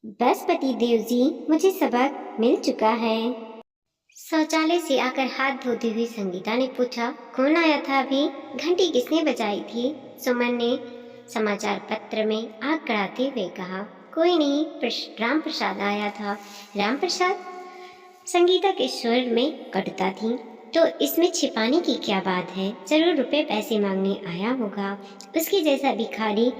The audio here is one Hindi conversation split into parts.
बस पति देव जी, मुझे सबक मिल चुका है। शौचालय से आकर हाथ धोती हुई संगीता ने पूछा, कौन आया था अभी? घंटी किसने बजाई थी? सुमन ने समाचार पत्र में आग गड़ाते हुए कहा, कोई नहीं, राम प्रसाद आया था। राम प्रसाद? संगीता के स्वर में कटुता थी। तो इसमें छिपाने की क्या बात है? जरूर रुपए पैसे मांगने आया होगा। उसके जैसा भिखारी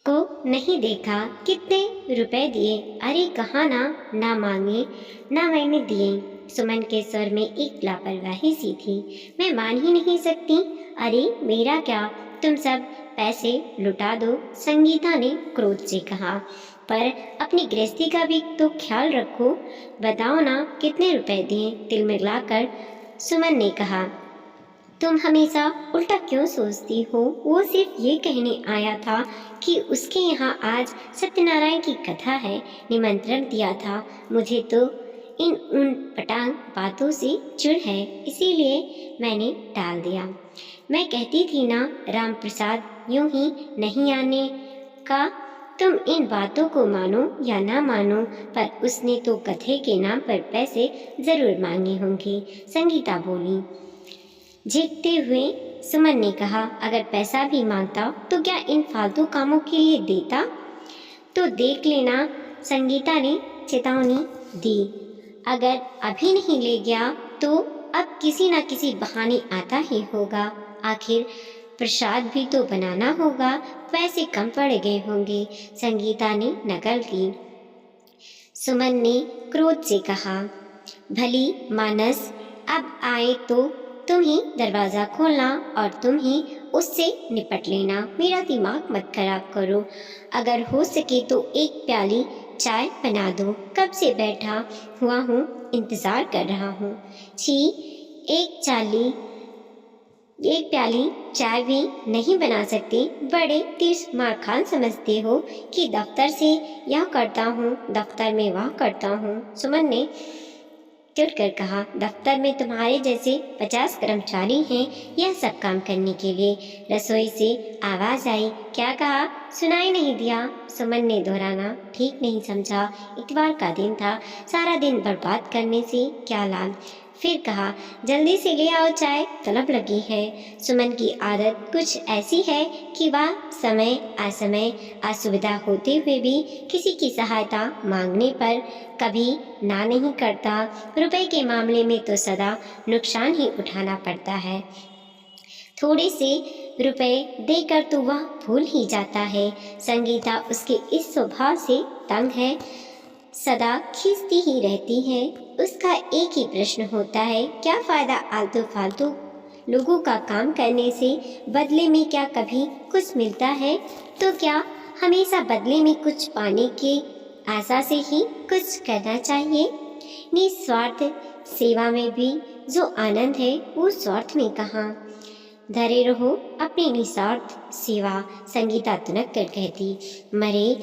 को नहीं देखा। कितने रुपए दिए? अरे कहाँ ना मांगे, ना मैंने दिए। सुमन के स्वर में एक लापरवाही सी थी। मैं मान ही नहीं सकती। अरे मेरा क्या, तुम सब पैसे लुटा दो, संगीता ने क्रोध से कहा। पर अपनी गृहस्थी का भी तो ख्याल रखो। बताओ ना, कितने रुपए दिए? तिलमिलाकर सुमन ने कहा। तुम हमेशा उल्टा क्यों सोचती हो? वो सिर्फ ये कहने आया था कि उसके यहाँ आज सत्यनारायण की कथा है, निमंत्रण दिया था। मुझे तो इन उन पटांग बातों से चिढ़ है, इसीलिए मैंने टाल दिया। मैं कहती थी ना, राम प्रसाद यूं ही नहीं आने का। तुम इन बातों को मानो या ना मानो, पर उसने तो कथे के नाम पर पैसे जरूर मांगे होंगे, संगीता बोली। झिकते हुए सुमन ने कहा, अगर पैसा भी मांगता तो क्या इन फालतू कामों के लिए देता? तो देख लेना, संगीता ने चेतावनी दी। अगर अभी नहीं ले गया तो अब किसी न किसी बहाने आता ही होगा। आखिर प्रसाद भी तो बनाना होगा, पैसे कम पड़ गए होंगे, संगीता ने नकल की। सुमन ने क्रोध से कहा, भली मानस, अब आए तो तुम ही दरवाजा खोलना और तुम ही उससे निपट लेना। मेरा दिमाग मत खराब करो। अगर हो सके तो एक प्याली चाय बना दो। कब से बैठा हुआ हूँ, इंतजार कर रहा हूँ। छी, एक प्याली चाय भी नहीं बना सकते? बड़े तीर्थ मारखान समझते हो कि दफ्तर से यह करता हूँ, दफ्तर में वह करता हूँ। सुमन ने चिढ़कर कहा, दफ्तर में तुम्हारे जैसे 50 कर्मचारी हैं यह सब काम करने के लिए। रसोई से आवाज आई, क्या कहा? सुनाई नहीं दिया, सुमन ने दोहराना ठीक नहीं समझा। इतवार का दिन था, सारा दिन बर्बाद करने से क्या लाभ। फिर कहा, जल्दी से ले आओ चाय, तलब लगी है। सुमन की आदत कुछ ऐसी है कि वह समय असमय असुविधा होते हुए भी किसी की सहायता मांगने पर कभी ना नहीं करता। रुपए के मामले में तो सदा नुकसान ही उठाना पड़ता है। थोड़े से रुपए देकर तो वह भूल ही जाता है। संगीता उसके इस स्वभाव से तंग है, सदा खींचती ही रहती है। उसका एक ही प्रश्न होता है, क्या फायदा आलतू फालतू लोगों का काम करने से? बदले में क्या कभी कुछ मिलता है? तो क्या हमेशा बदले में कुछ पाने के आशा से ही कुछ करना चाहिए? निस्वार्थ सेवा में भी जो आनंद है वो स्वार्थ में कहाँ। धरे रहो अपनी निस्वार्थ सेवा, संगीता तुनक कर कहती। मरे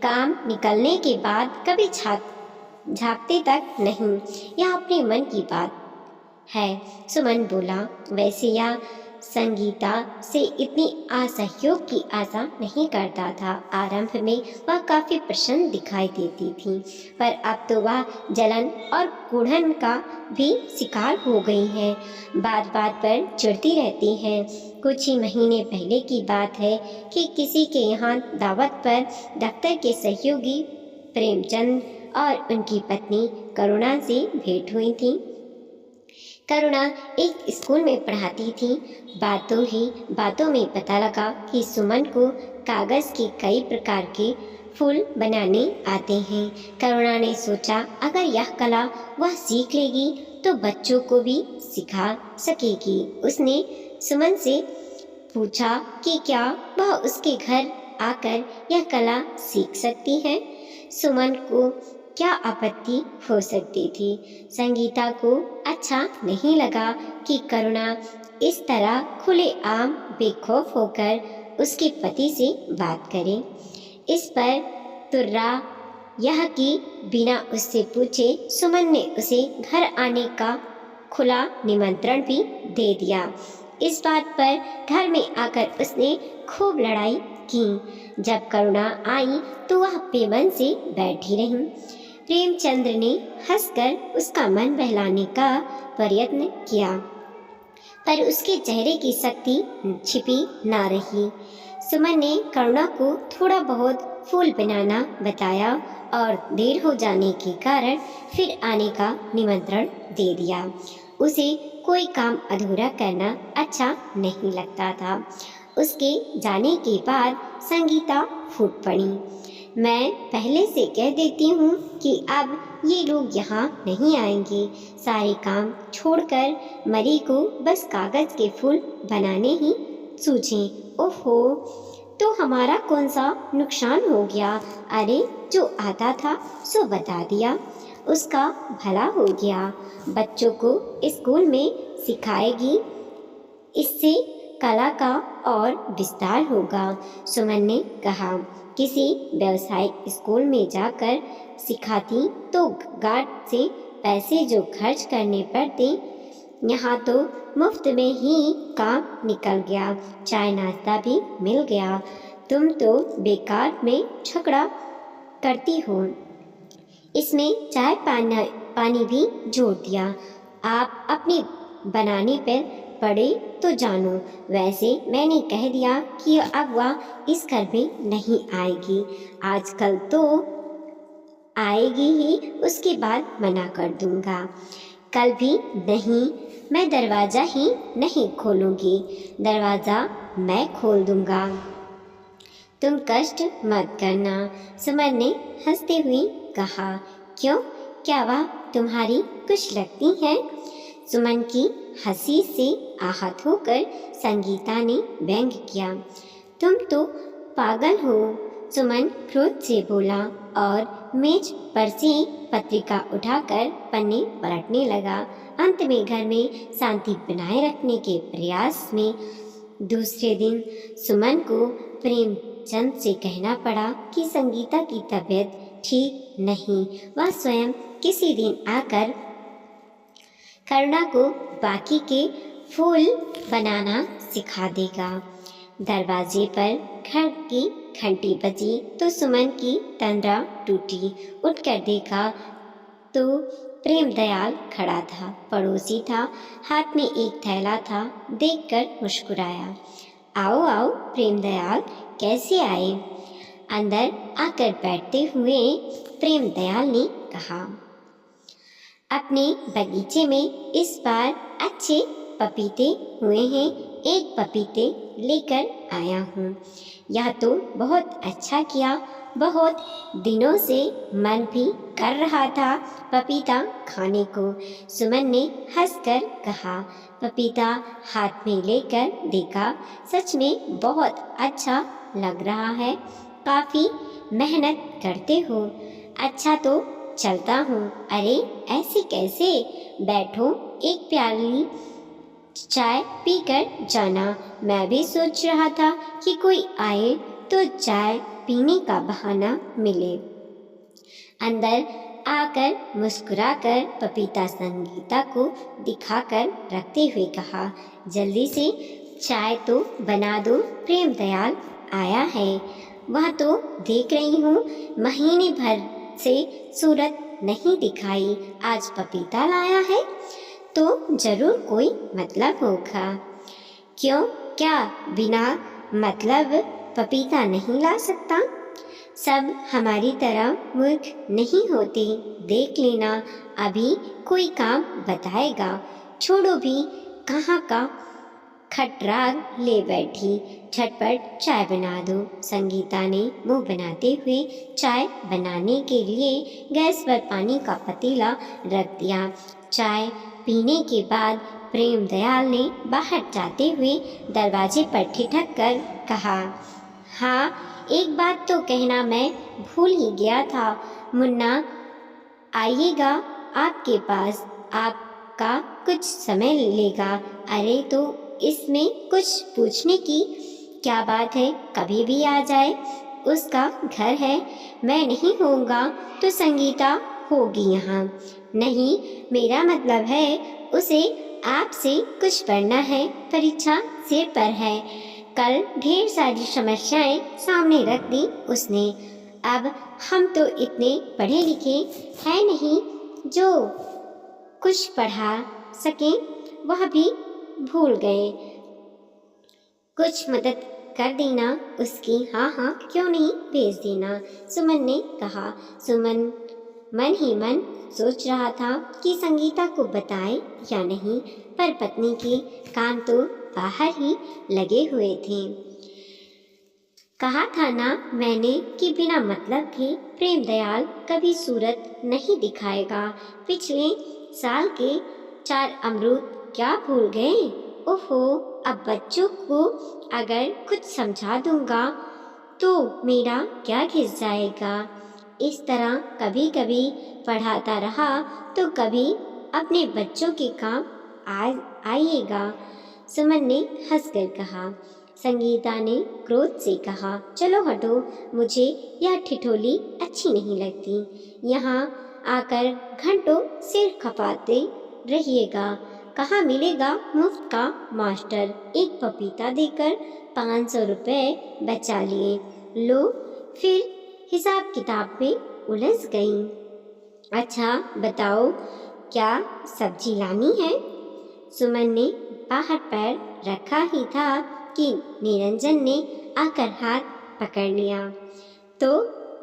काम निकलने के बाद कभी झांकते तक नहीं, यह अपने मन की बात है, सुमन बोला। वैसे यह संगीता से इतनी असहयोग की आशा नहीं करता था। आरंभ में वह काफी प्रसन्न दिखाई देती थी, पर अब तो वह जलन और कुढ़न का भी शिकार हो गई है। बात बात पर चिढ़ती रहती है। कुछ ही महीने पहले की बात है कि किसी के यहाँ दावत पर दफ्तर के सहयोगी प्रेमचंद और उनकी पत्नी करुणा से भेंट हुई थी। करुणा एक स्कूल में पढ़ाती थी। बातों ही बातों में पता लगा कि सुमन को कागज के कई प्रकार के फूल बनाने आते हैं। करुणा ने सोचा, अगर यह कला वह सीख लेगी तो बच्चों को भी सिखा सकेगी। उसने सुमन से पूछा कि क्या वह उसके घर आकर यह कला सीख सकती है। सुमन को क्या आपत्ति हो सकती थी। संगीता को अच्छा नहीं लगा कि करुणा इस तरह खुलेआम बेखौफ होकर उसके पति से बात करे। इस पर तुर्रा यह कि बिना उससे पूछे सुमन ने उसे घर आने का खुला निमंत्रण भी दे दिया। इस बात पर घर में आकर उसने खूब लड़ाई की। जब करुणा आई तो वह बेमन से बैठी रही। प्रेमचंद्र ने हंसकर उसका मन बहलाने का प्रयत्न किया, पर उसके चेहरे की शक्ति छिपी ना रही। सुमन ने करुणा को थोड़ा बहुत फूल बनाना बताया और देर हो जाने के कारण फिर आने का निमंत्रण दे दिया। उसे कोई काम अधूरा करना अच्छा नहीं लगता था। उसके जाने के बाद संगीता फूट पड़ी। मैं पहले से कह देती हूँ कि अब ये लोग यहाँ नहीं आएंगे। सारे काम छोड़कर मरी को बस कागज के फूल बनाने ही सूझें। ओहो, तो हमारा कौन सा नुकसान हो गया? अरे, जो आता था सो बता दिया, उसका भला हो गया। बच्चों को स्कूल में सिखाएगी, इससे कला का और विस्तार होगा। सुमन ने कहा, किसी व्यावसायिक स्कूल में जाकर सिखाती तो गार्ड से पैसे जो खर्च करने पड़ते, यहाँ तो मुफ्त में ही काम निकल गया, चाय नाश्ता भी मिल गया। तुम तो बेकार में झगड़ा करती हो, इसमें चाय पानी भी जोड़ दिया। आप अपनी बनाने पर पड़े तो जानो। वैसे मैंने कह दिया कि अब वह इस घर में नहीं आएगी। आजकल तो आएगी ही, उसके बाद मना कर दूंगा। कल भी नहीं, मैं दरवाज़ा ही नहीं खोलूंगी, दरवाज़ा मैं खोल दूंगा। तुम कष्ट मत करना, सुमन ने हंसते हुए कहा। क्यों, क्या वह तुम्हारी कुछ लगती है? सुमन की हंसी से आहत होकर संगीता ने व्यंग किया। तुम तो पागल हो, सुमन क्रोध से बोला और मेज पर से पत्रिका उठाकर पन्ने पलटने लगा। अंत में घर में शांति बनाए रखने के प्रयास में दूसरे दिन सुमन को प्रेमचंद से कहना पड़ा कि संगीता की तबीयत ठीक नहीं, वह स्वयं किसी दिन आकर करुणा को बाकी के फूल बनाना सिखा देगा। दरवाजे पर घर की घंटी बजी तो सुमन की तंद्रा टूटी। उठकर देखा तो प्रेमदयाल खड़ा था, पड़ोसी था, हाथ में एक थैला था। देखकर मुस्कुराया। आओ आओ प्रेमदयाल, कैसे आए? अंदर आकर बैठते हुए प्रेमदयाल ने कहा, अपने बगीचे में इस बार अच्छे पपीते हुए हैं, एक पपीते लेकर आया हूँ। यह तो बहुत अच्छा किया, बहुत दिनों से मन भी कर रहा था पपीता खाने को। सुमन ने हंसकर कहा। पपीता हाथ में लेकर देखा, सच में बहुत अच्छा लग रहा है। काफ़ी मेहनत करते हो। अच्छा तो चलता हूँ। अरे ऐसे कैसे? बैठो, एक प्याली चाय पीकर जाना। मैं भी सोच रहा था कि कोई आए तो चाय पीने का बहाना मिले। अंदर आकर मुस्कुराकर पपीता संगीता को दिखाकर रखते हुए कहा, जल्दी से चाय तो बना दो, प्रेमदयाल आया है। वह तो देख रही हूँ, महीने भर से सूरत नहीं दिखाई, आज पपीता लाया है तो जरूर कोई मतलब होगा। क्यों, क्या बिना मतलब पपीता नहीं ला सकता? सब हमारी तरह मूर्ख नहीं होते। देख लेना, अभी कोई काम बताएगा। छोड़ो भी, कहाँ का खटराग ले बैठी, झटपट चाय बना दो। संगीता ने मुंह बनाते हुए चाय बनाने के लिए गैस पर पानी का पतीला रख दिया। चाय पीने के बाद प्रेमदयाल ने बाहर जाते हुए दरवाजे पर ठिठक कर कहा, हाँ, एक बात तो कहना मैं भूल ही गया था। मुन्ना आइएगा आपके पास, आपका कुछ समय लेगा। अरे तो इसमें कुछ पूछने की क्या बात है, कभी भी आ जाए, उसका घर है। मैं नहीं होऊंगा तो संगीता होगी यहाँ। नहीं, मेरा मतलब है उसे आपसे कुछ पढ़ना है, परीक्षा सिर पर है। कल ढेर सारी समस्याएं सामने रख दी उसने। अब हम तो इतने पढ़े लिखे हैं नहीं जो कुछ पढ़ा सकें, वह भी भूल गए। कुछ मदद कर देना उसकी। हाँ हाँ क्यों नहीं, भेज देना, सुमन ने कहा। सुमन मन ही मन सोच रहा था कि संगीता को बताए या नहीं, पर पत्नी के कान तो बाहर ही लगे हुए थे। कहा था ना मैंने कि बिना मतलब के प्रेम दयाल कभी सूरत नहीं दिखाएगा। पिछले साल के 4 अमरूद क्या भूल गए? ओहो, अब बच्चों को अगर कुछ समझा दूंगा तो मेरा क्या घिस जाएगा। इस तरह कभी कभी पढ़ाता रहा तो कभी अपने बच्चों के काम आइएगा, सुमन ने हंसकर कहा। संगीता ने क्रोध से कहा, चलो हटो, मुझे यह ठिठोली अच्छी नहीं लगती। यहाँ आकर घंटों सिर खपाते रहिएगा। कहाँ मिलेगा मुफ्त का मास्टर। एक पपीता देकर 500 रुपए बचा लिए। लो, फिर हिसाब किताब में उलझ गई। अच्छा बताओ, क्या सब्जी लानी है? सुमन ने बाहर पैर रखा ही था कि निरंजन ने आकर हाथ पकड़ लिया। तो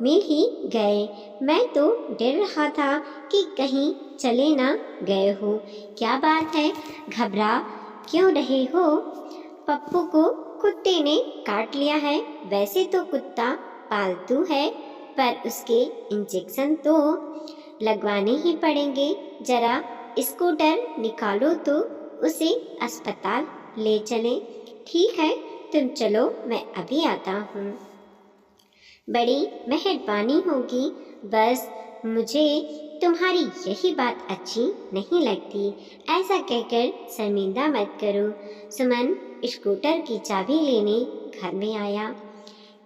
मिल ही गए। मैं तो डर रहा था कि कहीं चले ना गए हो। क्या बात है, घबरा क्यों रहे हो? पप्पू को कुत्ते ने काट लिया है। वैसे तो कुत्ता पालतू है, पर उसके इंजेक्शन तो लगवाने ही पड़ेंगे। जरा स्कूटर निकालो तो उसे अस्पताल ले चलें। ठीक है, तुम चलो, मैं अभी आता हूँ। बड़ी मेहरबानी होगी, बस मुझे तुम्हारी यही बात अच्छी नहीं लगती। ऐसा कहकर शर्मिंदा मत करो। सुमन स्कूटर की चाबी लेने घर में आया।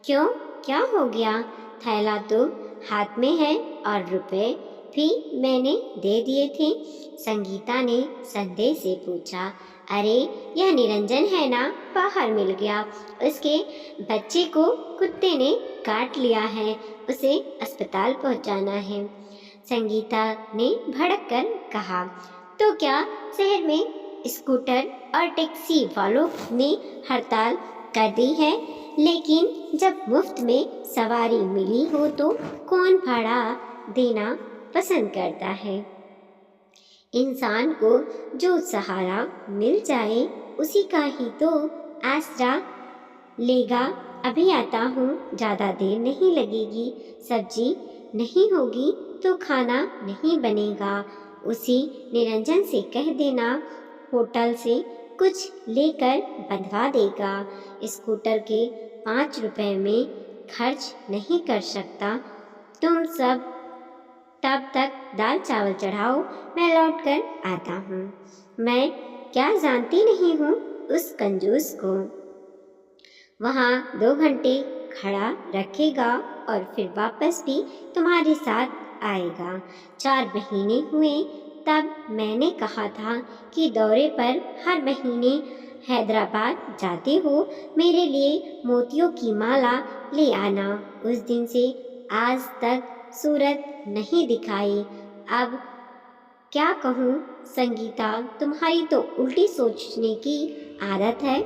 क्यों, क्या हो गया? थैला तो हाथ में है और रुपए भी मैंने दे दिए थे, संगीता ने संदेह से पूछा। अरे यह निरंजन है ना, बाहर मिल गया। उसके बच्चे को कुत्ते ने काट लिया है, उसे अस्पताल पहुंचाना है, संगीता ने भड़क कर कहा। तो क्या शहर में स्कूटर और टैक्सी वालों ने हड़ताल कर दी है? लेकिन जब मुफ्त में सवारी मिली हो तो कौन भाड़ा देना पसंद करता है? इंसान को जो सहारा मिल जाए उसी का ही तो आसरा लेगा। अभी आता हूँ, ज़्यादा देर नहीं लगेगी। सब्जी नहीं होगी तो खाना नहीं बनेगा। उसी निरंजन से कह देना होटल से कुछ लेकर बंधवा देगा। स्कूटर के 5 रुपए में खर्च नहीं कर सकता। तुम सब तब तक दाल चावल चढ़ाओ, मैं लौट कर आता हूँ। मैं क्या जानती नहीं हूँ उस कंजूस को। वहाँ 2 घंटे खड़ा रखेगा और फिर वापस भी तुम्हारे साथ आएगा। 4 महीने हुए तब मैंने कहा था कि दौरे पर हर महीने हैदराबाद जाते हो, मेरे लिए मोतियों की माला ले आना। उस दिन से आज तक सूरत नहीं दिखाई। अब क्या कहूँ संगीता, तुम्हारी तो उल्टी सोचने की आदत है।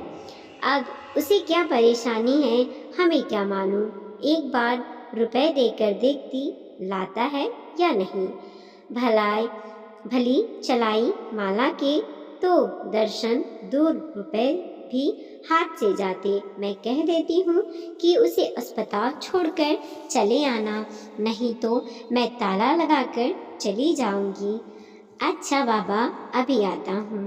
अब उसे क्या परेशानी है, हमें क्या मालूम। एक बार रुपए देकर देखती लाता है या नहीं। भली चलाई माला के तो दर्शन दूर, रुपए भी हाथ से जाते। मैं कह देती हूँ कि उसे अस्पताल छोड़कर चले आना, नहीं तो मैं ताला लगाकर चली जाऊंगी। अच्छा बाबा, अभी आता हूँ।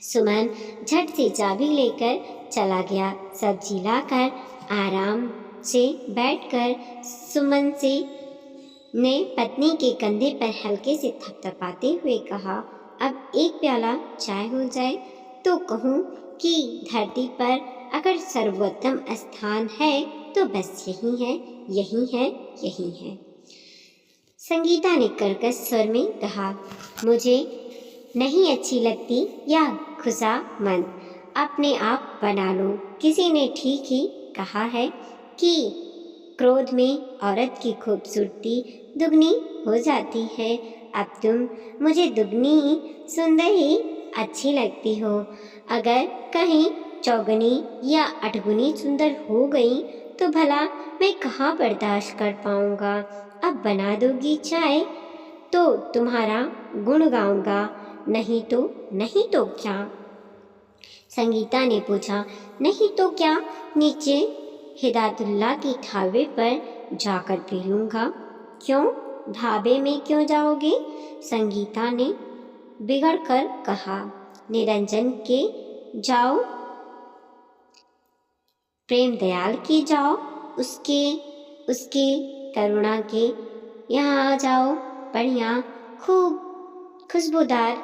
सुमन झट से चाबी लेकर चला गया। सब्जी लाकर आराम से बैठकर सुमन से ने पत्नी के कंधे पर हल्के से थपथपाते हुए कहा, अब एक प्याला चाय हो जाए तो कहूँ कि धरती पर अगर सर्वोत्तम स्थान है तो बस यही है, यही है, यही है। संगीता ने कर्कश स्वर में कहा, मुझे नहीं अच्छी लगती यह खुशामद। अपने आप बना लो। किसी ने ठीक ही कहा है कि क्रोध में औरत की खूबसूरती दुगनी हो जाती है। अब तुम मुझे दुगनी सुंदर ही अच्छी लगती हो। अगर कहीं चौगुनी या अठगुनी सुंदर हो गई तो भला मैं कहाँ बर्दाश्त कर पाऊंगा। अब बना दोगी चाय तो तुम्हारा गुण गाऊंगा, नहीं तो क्या? संगीता ने पूछा। नहीं तो क्या, नीचे हिदायतुल्लाह की ढाबे पर जाकर पी लूंगा। क्यों, ढाबे में क्यों जाओगे? संगीता ने बिगड़ कर कहा। निरंजन के जाओ, प्रेम दयाल के जाओ, उसके उसके करुणा के यहाँ आ जाओ। बढ़िया खूब खुशबूदार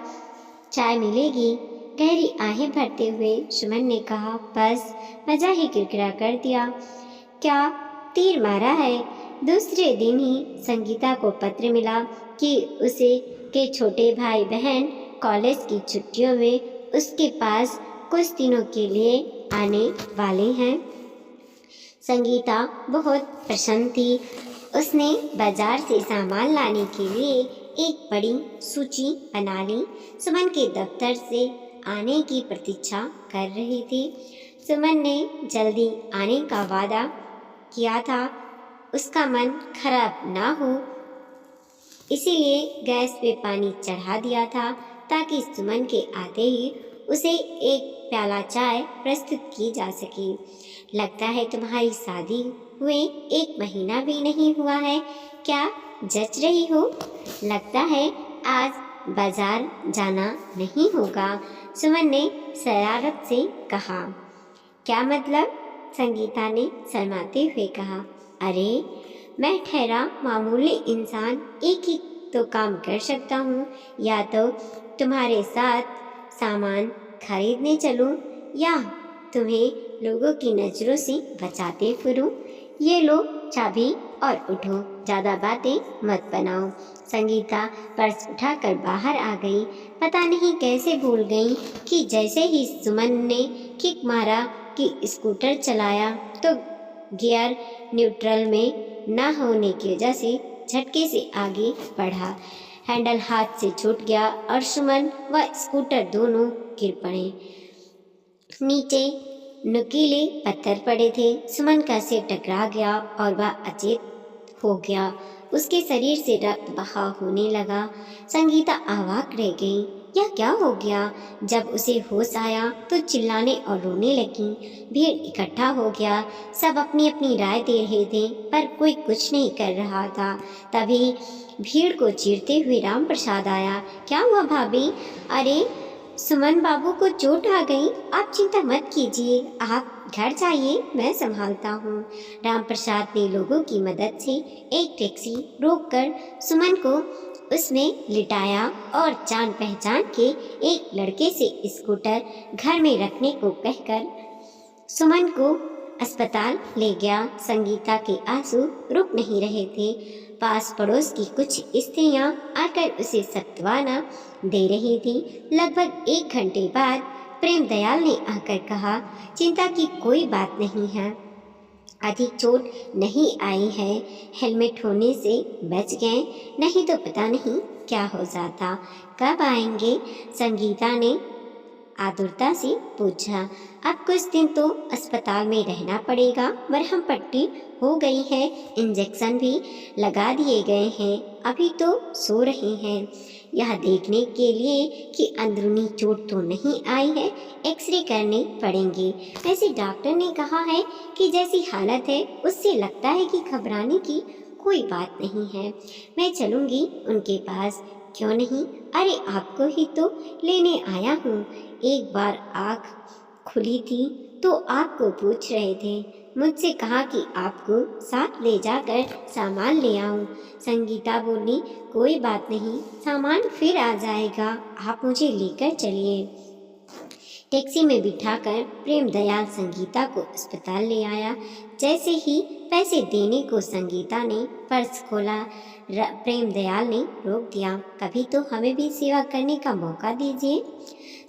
चाय मिलेगी। गहरी आहें भरते हुए सुमन ने कहा, बस मजा ही किरकिरा कर दिया। क्या तीर मारा है? दूसरे दिन ही संगीता को पत्र मिला कि उसे के छोटे भाई बहन कॉलेज की छुट्टियों में उसके पास कुछ दिनों के लिए आने वाले हैं। संगीता बहुत प्रसन्न थी। उसने बाजार से सामान लाने के लिए एक बड़ी सूची बना ली। सुमन के दफ्तर से आने की प्रतीक्षा कर रही थी। सुमन ने जल्दी आने का वादा किया था। उसका मन खराब ना हो इसीलिए गैस पे पानी चढ़ा दिया था ताकि सुमन के आते ही उसे एक प्याला चाय प्रस्तुत की जा सके। लगता है तुम्हारी शादी हुए 1 महीना भी नहीं हुआ है, क्या जच रही हो? लगता है आज बाजार जाना नहीं होगा, सुमन ने शरारत से कहा। क्या मतलब? संगीता ने शर्माते हुए कहा। अरे मैं ठहरा मामूली इंसान एक ही तो काम कर सकता हूँ, या तो तुम्हारे साथ सामान खरीदने चलूँ या तुम्हें लोगों की नज़रों से बचाते फिरूं। ये लो चाबी और उठो, ज़्यादा बातें मत बनाओ। संगीता पर्स उठाकर बाहर आ गई। पता नहीं कैसे भूल गई कि जैसे ही सुमन ने किक मारा कि स्कूटर चलाया तो गियर न्यूट्रल में ना होने की वजह से झटके से आगे बढ़ा। हैंडल हाथ से छूट गया और सुमन व स्कूटर दोनों गिर पड़े। नीचे नुकीले पत्थर पड़े थे। सुमन का सिर टकरा गया और वह अचेत हो गया। उसके शरीर से रक्त बहाव होने लगा। संगीता अवाक रह गई। यह क्या हो गया? जब उसे होश आया तो चिल्लाने और रोने लगी। भीड़ इकट्ठा हो गया। सब अपनी अपनी राय दे रहे थे पर कोई कुछ नहीं कर रहा था। तभी भीड़ को चीरते हुए राम प्रसाद आया। क्या हुआ भाभी? अरे सुमन बाबू को चोट आ गई। आप चिंता मत कीजिए, आप घर जाइए, मैं संभालता हूँ। राम प्रसाद ने लोगों की मदद से एक टैक्सी रोककर सुमन को उसमें लिटाया और जान पहचान के एक लड़के से स्कूटर घर में रखने को कहकर सुमन को अस्पताल ले गया। संगीता के आंसू रुक नहीं रहे थे। पास पड़ोस की कुछ स्त्रियां आकर उसे सांत्वना दे रही थी। लगभग 1 घंटे बाद प्रेम दयाल ने आकर कहा, चिंता की कोई बात नहीं है, अधिक चोट नहीं आई है, हेलमेट होने से बच गए, नहीं तो पता नहीं क्या हो जाता। कब आएंगे? संगीता ने आतुरता से पूछा। अब कुछ दिन तो अस्पताल में रहना पड़ेगा। मरहम पट्टी हो गई है, इंजेक्शन भी लगा दिए गए हैं, अभी तो सो रहे हैं। यह देखने के लिए कि अंदरूनी चोट तो नहीं आई है, एक्सरे करने पड़ेंगे। वैसे डॉक्टर ने कहा है कि जैसी हालत है उससे लगता है कि घबराने की कोई बात नहीं है। मैं चलूँगी उनके पास। क्यों नहीं? अरे आपको ही तो लेने आया हूँ। एक बार आँख खुली थी तो आपको पूछ रहे थे, मुझसे कहा कि आपको साथ ले जाकर सामान ले आऊं। संगीता बोली, कोई बात नहीं, सामान फिर आ जाएगा, आप मुझे लेकर चलिए। टैक्सी में बिठाकर प्रेम दयाल संगीता को अस्पताल ले आया। जैसे ही पैसे देने को संगीता ने पर्स खोला, प्रेम दयाल ने रोक दिया। कभी तो हमें भी सेवा करने का मौका दीजिए।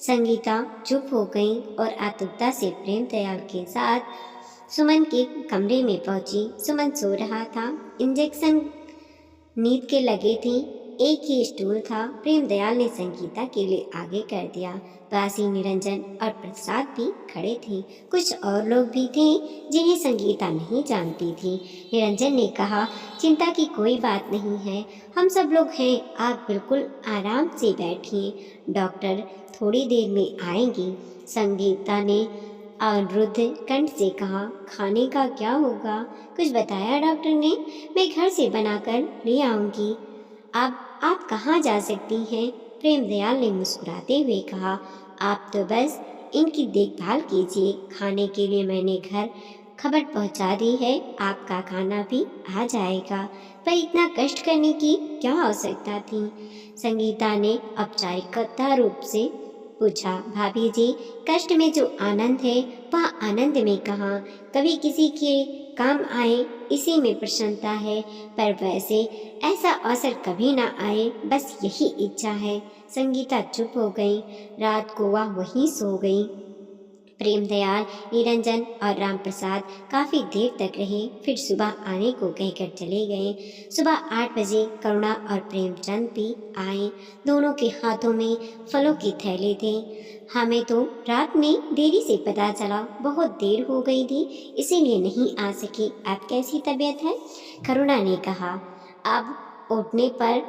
संगीता चुप हो गई और आतुरता से प्रेम दयाल के साथ सुमन के कमरे में पहुंची। सुमन सो रहा था, इंजेक्शन नींद के लगे थे। एक ही स्टूल था। प्रेम दयाल ने संगीता के लिए आगे कर दिया। पास ही निरंजन और प्रसाद भी खड़े थे। कुछ और लोग भी थे जिन्हें संगीता नहीं जानती थी। निरंजन ने कहा, चिंता की कोई बात नहीं है, हम सब लोग हैं, आप बिल्कुल आराम से बैठिए, डॉक्टर थोड़ी देर में आएंगी। संगीता ने रुद्ध कंठ से कहा, खाने का क्या होगा? कुछ बताया डॉक्टर ने? मैं घर से बनाकर ले आऊंगी। आप कहाँ जा सकती हैं? प्रेम दयाल ने मुस्कुराते हुए कहा, आप तो बस इनकी देखभाल कीजिए। खाने के लिए मैंने घर खबर पहुंचा दी है, आपका खाना भी आ जाएगा, पर इतना कष्ट करने की क्या आवश्यकता थी? संगीता ने औपचारिकता रूप से पूछा, भाभी जी, कष्ट में जो आनंद है वह आनंद में कहाँ? कभी किसी के काम आए इसी में प्रसन्नता है, पर वैसे ऐसा अवसर कभी ना आए, बस यही इच्छा है। संगीता चुप हो गई। रात को वह वहीं सो गई। प्रेम दयाल, निरंजन और राम प्रसाद काफी देर तक रहे, फिर सुबह आने को कहकर चले गए। सुबह 8 बजे करुणा और प्रेमचंद भी आए। दोनों के हाथों में फलों के थैले थे। हमें तो रात में देरी से पता चला, बहुत देर हो गई थी, इसीलिए नहीं आ सके। आप कैसी तबीयत है? करुणा ने कहा, अब उठने पर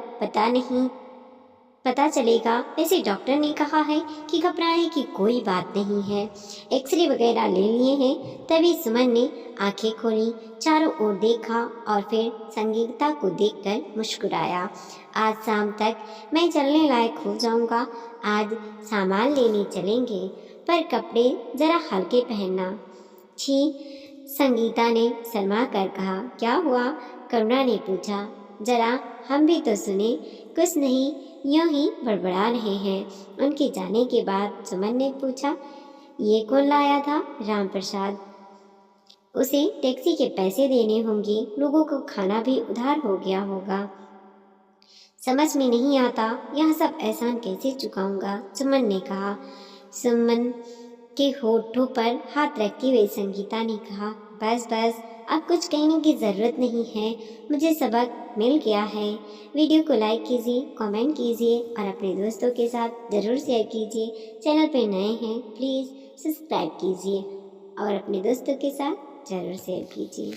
पता चलेगा। वैसे डॉक्टर ने कहा है कि घबराने की कोई बात नहीं है, एक्सरे वगैरह ले लिए हैं। तभी सुमन ने आंखें खोली, चारों ओर देखा और फिर संगीता को देखकर मुस्कुराया। आज शाम तक मैं चलने लायक हो जाऊंगा। आज सामान लेने चलेंगे, पर कपड़े जरा हल्के पहनना। छी, संगीता ने शर्मा कर कहा। क्या हुआ? करुणा ने पूछा। जरा हम भी तो सुने। कुछ नहीं, यूं ही बड़बड़ा रहे हैं। उनके जाने के बाद सुमन ने पूछा, ये कौन लाया था? राम प्रसाद। उसे टैक्सी के पैसे देने होंगे, लोगों को खाना भी उधार हो गया होगा। समझ में नहीं आता, यह सब एहसान कैसे चुकाऊंगा? सुमन ने कहा। सुमन के होठों पर हाथ रखते हुए संगीता ने कहा, बस बस, अब कुछ कहने की ज़रूरत नहीं है, मुझे सबक मिल गया है। वीडियो को लाइक कीजिए, कमेंट कीजिए और अपने दोस्तों के साथ ज़रूर शेयर कीजिए। चैनल पर नए हैं प्लीज़ सब्सक्राइब कीजिए और अपने दोस्तों के साथ ज़रूर शेयर कीजिए।